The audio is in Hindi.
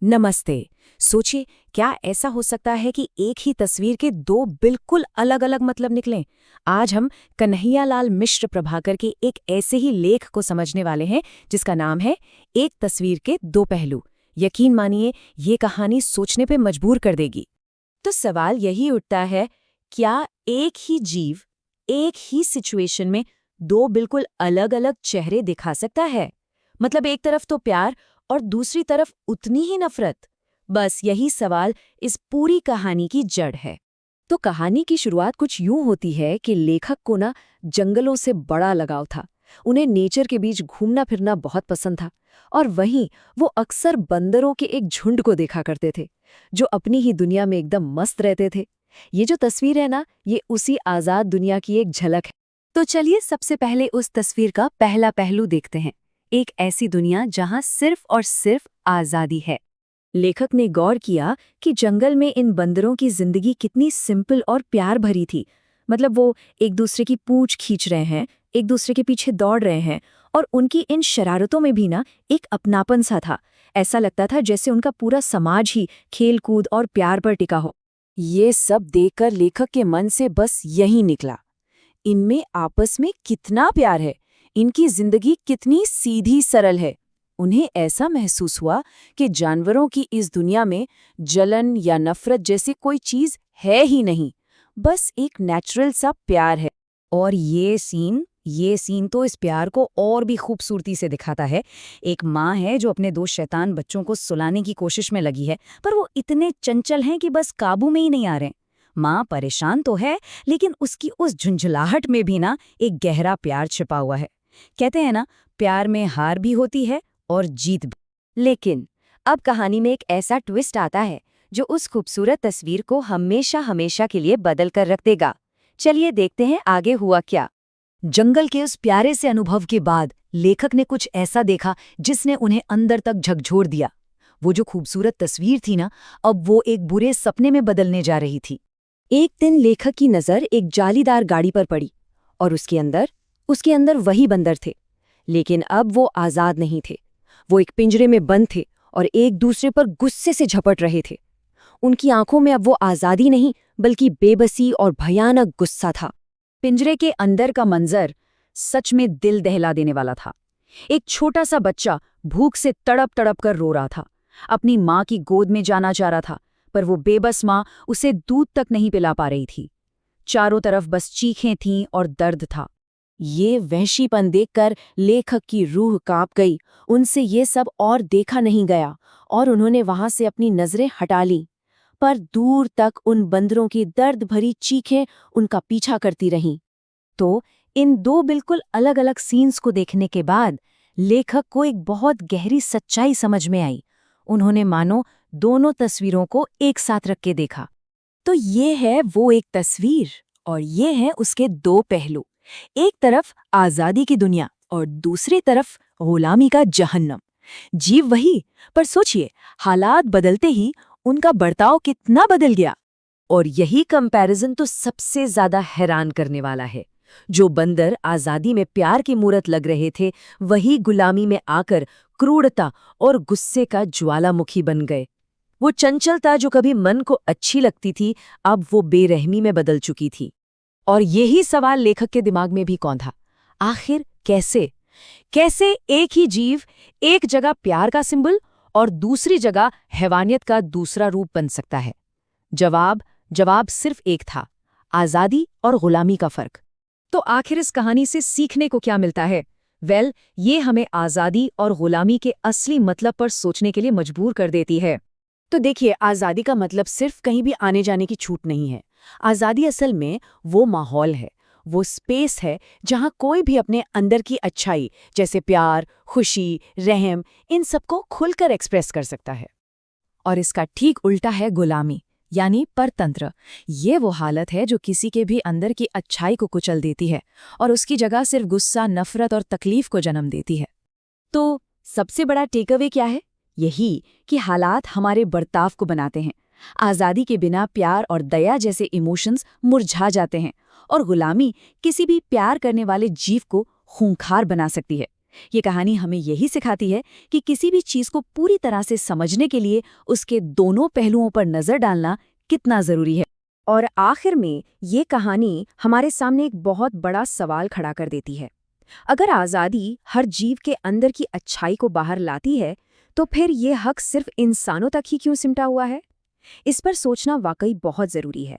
नमस्ते। सोचिए, क्या ऐसा हो सकता है कि एक ही तस्वीर के दो बिल्कुल अलग-अलग मतलब निकलें? आज हम कन्हैयालाल मिश्र प्रभाकर के एक ऐसे ही लेख को समझने वाले हैं जिसका नाम है एक तस्वीर के दो पहलू। यकीन मानिए, ये कहानी सोचने पे मजबूर कर देगी। तो सवाल यही उठता है, क्या एक ही जीव एक ही सिचुएशन में दो बिल्कुल अलग-अलग चेहरे दिखा सकता है? मतलब एक तरफ तो प्यार और दूसरी तरफ उतनी ही नफरत। बस यही सवाल इस पूरी कहानी की जड़ है। तो कहानी की शुरुआत कुछ यूं होती है कि लेखक को ना जंगलों से बड़ा लगाव था। उन्हें नेचर के बीच घूमना फिरना बहुत पसंद था और वहीं वो अक्सर बंदरों के एक झुंड को देखा करते थे जो अपनी ही दुनिया में एकदम मस्त रहते थे। ये जो तस्वीर है ना, ये उसी आजाद दुनिया की एक झलक है। तो चलिए सबसे पहले उस तस्वीर का पहला पहलू देखते हैं, एक ऐसी दुनिया जहां सिर्फ और सिर्फ आजादी है। लेखक ने गौर किया कि जंगल में इन बंदरों की जिंदगी कितनी सिंपल और प्यार भरी थी। मतलब वो एक दूसरे की पूंछ खींच रहे हैं, एक दूसरे के पीछे दौड़ रहे हैं और उनकी इन शरारतों में भी ना एक अपनापन सा था। ऐसा लगता था जैसे उनका पूरा समाज ही खेल कूद और प्यार पर टिका हो। ये सब देखकर लेखक के मन से बस यही निकला, इनमें आपस में कितना प्यार है, इनकी जिंदगी कितनी सीधी सरल है। उन्हें ऐसा महसूस हुआ कि जानवरों की इस दुनिया में जलन या नफरत जैसी कोई चीज है ही नहीं, बस एक नेचुरल सा प्यार है। और ये सीन तो इस प्यार को और भी खूबसूरती से दिखाता है। एक माँ है जो अपने दो शैतान बच्चों को सुलाने की कोशिश में लगी है, पर वो इतने चंचल हैं कि बस काबू में ही नहीं आ रहे। माँ परेशान तो है, लेकिन उसकी उस झुंझुलाहट में भी ना एक गहरा प्यार छिपा हुआ है। कहते हैं ना, प्यार में हार भी होती है और जीत भी। लेकिन अब कहानी में एक ऐसा ट्विस्ट आता है जो उस खूबसूरत तस्वीर को हमेशा हमेशा के लिए बदल कर रख देगा। चलिए देखते हैं आगे हुआ क्या। जंगल के उस प्यारे से अनुभव के बाद लेखक ने कुछ ऐसा देखा जिसने उन्हें अंदर तक झकझोर दिया। वो जो खूबसूरत तस्वीर थी ना, अब वो एक बुरे सपने में बदलने जा रही थी। एक दिन लेखक की नज़र एक जालीदार गाड़ी पर पड़ी और उसके अंदर वही बंदर थे। लेकिन अब वो आज़ाद नहीं थे। वो एक पिंजरे में बंद थे और एक दूसरे पर गुस्से से झपट रहे थे। उनकी आंखों में अब वो आज़ादी नहीं, बल्कि बेबसी और भयानक गुस्सा था। पिंजरे के अंदर का मंजर सच में दिल दहला देने वाला था। एक छोटा सा बच्चा भूख से तड़प तड़प कर रो रहा था। अपनी माँ की गोद में जाना चाह रहा था, पर वो बेबस माँ उसे दूध तक नहीं पिला पा रही थी। चारों तरफ बस चीखें थीं और दर्द था। ये वहशीपन देखकर लेखक की रूह कांप गई। उनसे ये सब और देखा नहीं गया और उन्होंने वहां से अपनी नजरें हटा ली। पर दूर तक उन बंदरों की दर्द भरी चीखें उनका पीछा करती रहीं। तो इन दो बिल्कुल अलग अलग सीन्स को देखने के बाद लेखक को एक बहुत गहरी सच्चाई समझ में आई। उन्होंने मानो दोनों तस्वीरों को एक साथ रख के देखा। तो ये है वो एक तस्वीर और ये है उसके दो पहलू। एक तरफ आजादी की दुनिया और दूसरी तरफ गुलामी का जहन्नम। जीव वही, पर सोचिए, हालात बदलते ही उनका बर्ताव कितना बदल गया। और यही कंपैरिजन तो सबसे ज्यादा हैरान करने वाला है। जो बंदर आजादी में प्यार की मूरत लग रहे थे, वही गुलामी में आकर क्रूरता और गुस्से का ज्वालामुखी बन गए। वो चंचलता जो कभी मन को अच्छी लगती थी, अब वो बेरहमी में बदल चुकी थी। और यही सवाल लेखक के दिमाग में भी कौंधा, आखिर कैसे कैसे एक ही जीव एक जगह प्यार का सिंबल और दूसरी जगह हैवानियत का दूसरा रूप बन सकता है। जवाब सिर्फ एक था, आजादी और गुलामी का फर्क। तो आखिर इस कहानी से सीखने को क्या मिलता है? ये हमें आजादी और गुलामी के असली मतलब पर सोचने के लिए मजबूर कर देती है। तो देखिए, आजादी का मतलब सिर्फ कहीं भी आने जाने की छूट नहीं है। आजादी असल में वो माहौल है, वो स्पेस है जहां कोई भी अपने अंदर की अच्छाई जैसे प्यार, खुशी, रहम, इन सबको खुलकर एक्सप्रेस कर सकता है। और इसका ठीक उल्टा है गुलामी, यानी परतंत्र। ये वो हालत है जो किसी के भी अंदर की अच्छाई को कुचल देती है और उसकी जगह सिर्फ गुस्सा, नफरत और तकलीफ को जन्म देती है। तो सबसे बड़ा टेकअवे क्या है? यही कि हालात हमारे बर्ताव को बनाते हैं। आज़ादी के बिना प्यार और दया जैसे इमोशंस मुरझा जाते हैं और गुलामी किसी भी प्यार करने वाले जीव को खूंखार बना सकती है। ये कहानी हमें यही सिखाती है कि किसी भी चीज़ को पूरी तरह से समझने के लिए उसके दोनों पहलुओं पर नज़र डालना कितना ज़रूरी है। और आखिर में ये कहानी हमारे सामने एक बहुत बड़ा सवाल खड़ा कर देती है। अगर आज़ादी हर जीव के अंदर की अच्छाई को बाहर लाती है, तो फिर ये हक सिर्फ इंसानों तक ही क्यों सिमटा हुआ है? इस पर सोचना वाकई बहुत ज़रूरी है।